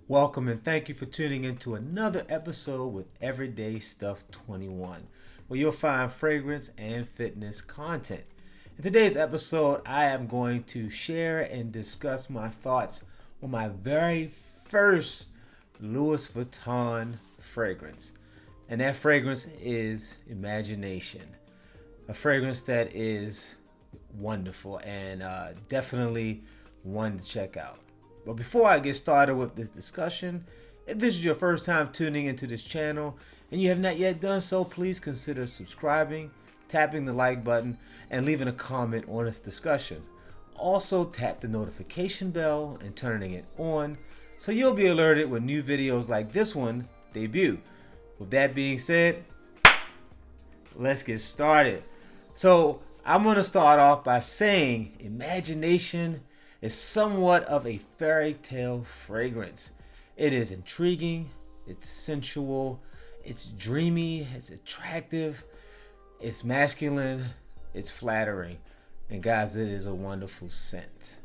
Welcome and thank you for tuning into another episode with Everyday Stuff 21, where you'll find fragrance and fitness content. In today's episode, I am going to share and discuss my thoughts on my very first Louis Vuitton fragrance. And that fragrance is Imagination. A fragrance that is wonderful and definitely one to check out. But before I get started with this discussion, if this is your first time tuning into this channel and you have not yet done so, please consider subscribing, tapping the like button, and leaving a comment on this discussion. Also, tap the notification bell and turning it on so you'll be alerted when new videos like this one debut. With that being said, let's get started. So I'm going to start off by saying Imagination is somewhat of a fairy tale fragrance. It is intriguing, it's sensual, it's dreamy, it's attractive, it's masculine, it's flattering, and guys, it is a wonderful scent.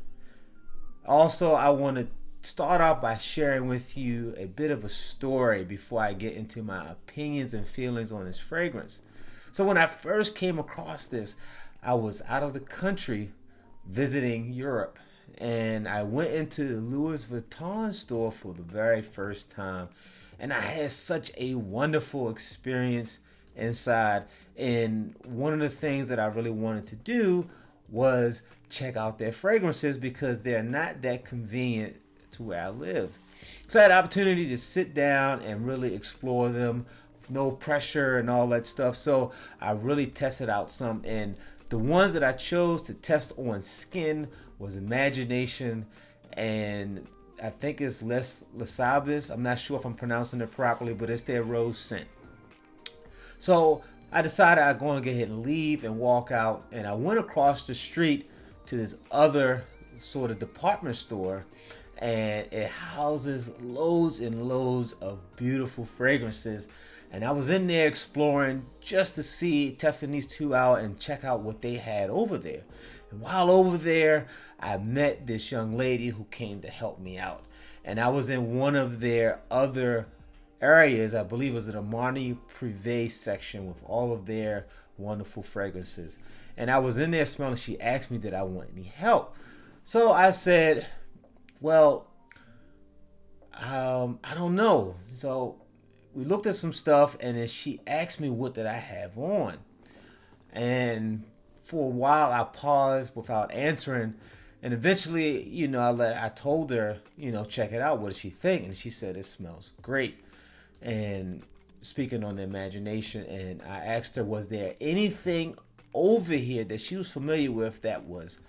Also, I want to start off by sharing with you a bit of a story before I get into my opinions and feelings on this fragrance. So when I first came across this, I was out of the country visiting Europe, and I went into the Louis Vuitton store for the very first time, and I had such a wonderful experience inside. And one of the things that I really wanted to do was check out their fragrances because they're not that convenient to where I live. So I had the opportunity to sit down and really explore them, no pressure and all that stuff. So I really tested out some, and the ones that I chose to test on skin was Imagination, and I think it's Les Sabes. I'm not sure if I'm pronouncing it properly, but it's their rose scent. So I decided I'm going to go ahead and leave and walk out, and I went across the street to this other sort of department store, and it houses loads and loads of beautiful fragrances. And I was in there exploring just to see, testing these two out and check out what they had over there. And while over there, I met this young lady who came to help me out. And I was in one of their other areas, I believe it was in the Marni Privé section with all of their wonderful fragrances. And I was in there smelling, she asked me did I want any help. So I said, well, I don't know. So we looked at some stuff, and then she asked me what did I have on. And for a while I paused without answering, and eventually, I told her, check it out. What does she think? And she said it smells great. And speaking on the Imagination, and I asked her, was there anything over here that she was familiar with that was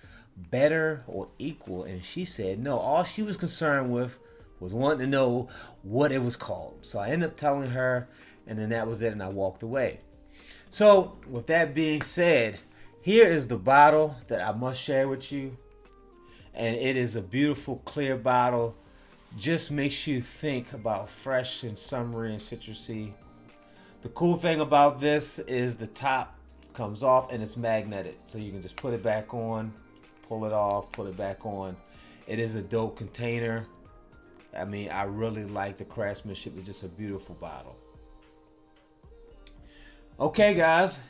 better or equal? And she said no. All she was concerned with was wanting to know what it was called. So I ended up telling her, and then that was it, and I walked away. So with that being said, here is the bottle that I must share with you. And it is a beautiful clear bottle. Just makes you think about fresh and summery and citrusy. The cool thing about this is the top comes off and it's magnetic. So you can just put it back on, pull it off, put it back on. It is a dope container. I mean, I really like the craftsmanship. It's just a beautiful bottle. Okay, guys,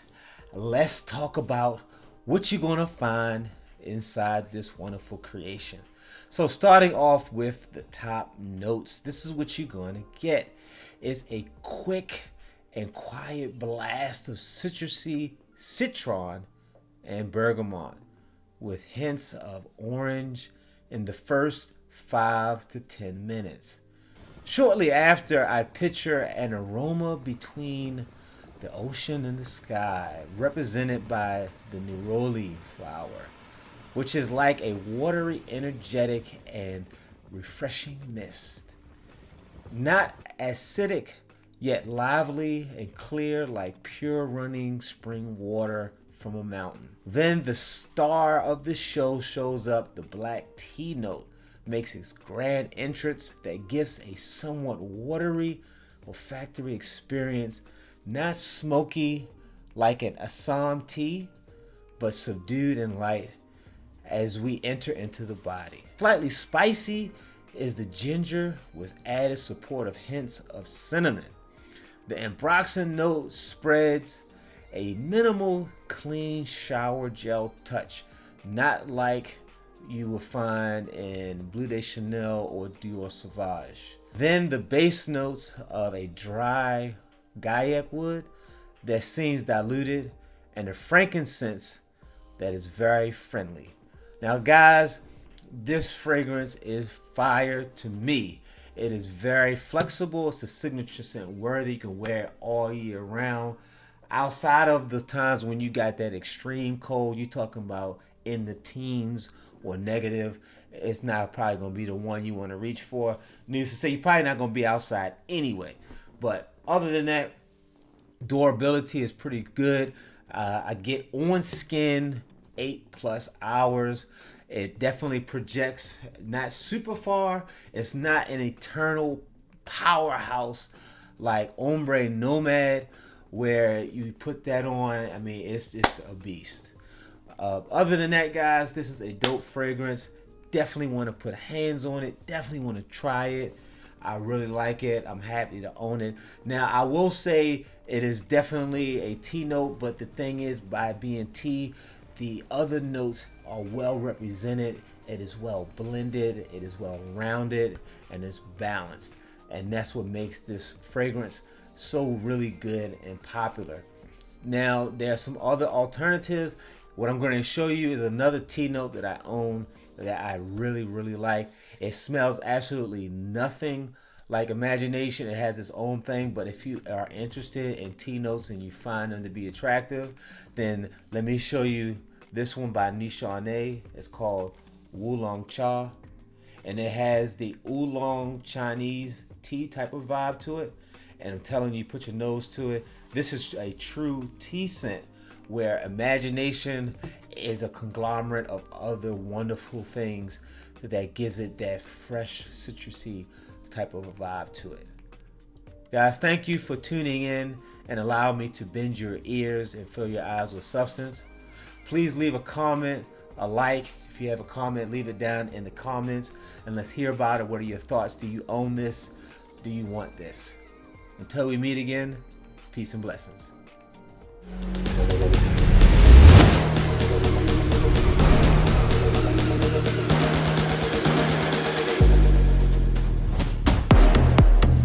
let's talk about what you're going to find inside this wonderful creation. So starting off with the top notes, this is what you're going to get. It's a quick and quiet blast of citrusy citron and bergamot with hints of orange in the first 5 to 10 minutes. Shortly after, I picture an aroma between the ocean and the sky, represented by the neroli flower, which is like a watery, energetic, and refreshing mist. Not acidic, yet lively and clear like pure running spring water from a mountain. Then the star of the show shows up. The black tea note makes its grand entrance that gives a somewhat watery olfactory experience, not smoky like an Assam tea, but subdued and light as we enter into the body. Slightly spicy is the ginger with added support of hints of cinnamon. The ambroxan note spreads a minimal clean shower gel touch, not like you will find in Bleu de Chanel or Dior Sauvage. Then the base notes of a dry Gaiac wood that seems diluted, and the frankincense that is very friendly. Now guys, this fragrance is fire to me. It is very flexible. It's a signature scent worthy. You can wear it all year round. Outside of the times when you got that extreme cold, you're talking about in the teens or negative, it's not probably going to be the one you want to reach for. Needless to say, you're probably not going to be outside anyway. But other than that, durability is pretty good. I get on skin 8+ hours. It definitely projects not super far. It's not an eternal powerhouse like Ombre Nomad, where you put that on. I mean, it's a beast. Other than that, guys, this is a dope fragrance. Definitely want to put hands on it. Definitely want to try it. I really like it. I'm happy to own it. Now, I will say it is definitely a tea note, but the thing is, by being tea, the other notes are well represented. It is well blended. It is well rounded, and it's balanced. And that's what makes this fragrance so really good and popular. Now, there are some other alternatives. What I'm going to show you is another tea note that I own that I really like. It smells absolutely nothing like Imagination. It has its own thing, but if you are interested in tea notes and you find them to be attractive, then let me show you this one by Nishane. It's called Oolong Cha, and it has the oolong Chinese tea type of vibe to it. And I'm telling you, put your nose to it. This is a true tea scent where Imagination is a conglomerate of other wonderful things that gives it that fresh citrusy type of a vibe to it. Guys, thank you for tuning in and allow me to bend your ears and fill your eyes with substance. Please leave a comment, a like. If you have a comment, leave it down in the comments and let's hear about it. What are your thoughts? Do you own this? Do you want this? Until we meet again, peace and blessings.